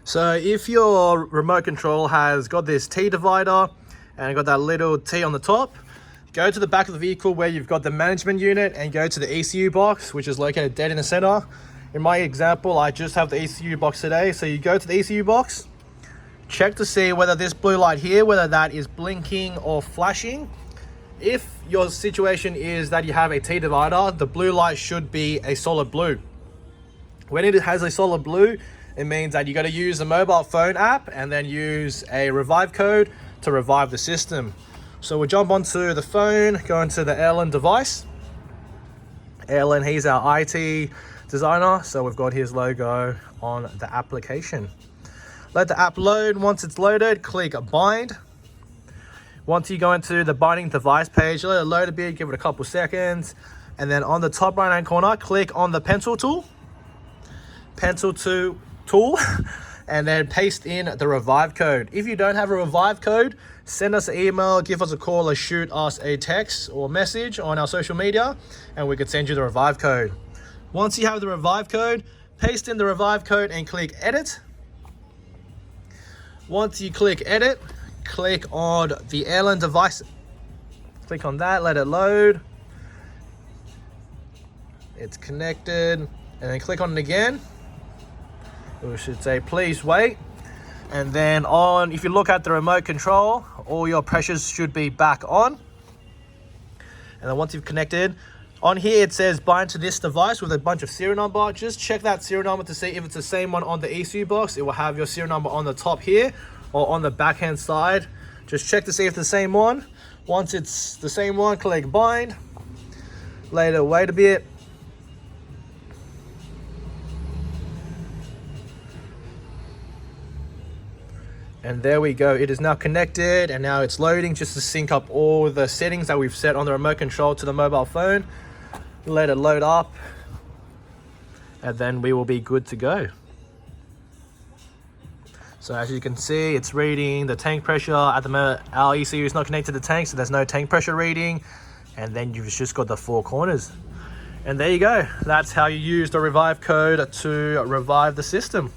So if your remote control has got this T divider and got that little T on the top, go to the back of the vehicle where you've got the management unit and go to the ECU box, which is located dead in the center. In my example, I just have the ECU box today. So you go to the ECU box, check to see whether this blue light here, whether that is blinking or flashing. If your situation is that you have a T divider, the blue light should be a solid blue. When it has a solid blue, it means that you got to use the mobile phone app and then use a revive code to revive the system. So we'll jump onto the phone, go into the Alan device. Alan, he's our IT designer, so we've got his logo on the application. Let the app load. Once it's loaded, click bind. Once you go into the binding device page, let it load a bit, give it a couple seconds, and then on the top right hand corner, click on the pencil tool, and then paste in the revive code. If you don't have a revive code, send us an email, give us a call, or shoot us a text or message on our social media, and we could send you the revive code. Once you have the revive code, paste in the revive code and click edit. Once you click edit, click on the Airline device. Click on that, let it load. It's connected, and then click on it again. We should say please wait, and then on, if you look at the remote control, all your pressures should be back on. And then once you've connected, on here it says bind to this device with a bunch of serial number. Just check that serial number to see if it's the same one on the ECU box. It will have your serial number on the top here or on the backhand side. Just check to see if it's the same one. Once it's the same one, click bind. Later, wait a bit. And there we go, it is now connected, and now it's loading just to sync up all the settings that we've set on the remote control to the mobile phone. Let it load up, and then we will be good to go. So as you can see, it's reading the tank pressure. At the moment, our ECU is not connected to the tank, so there's no tank pressure reading. And then you've just got the four corners. And there you go, that's how you use the revive code to revive the system.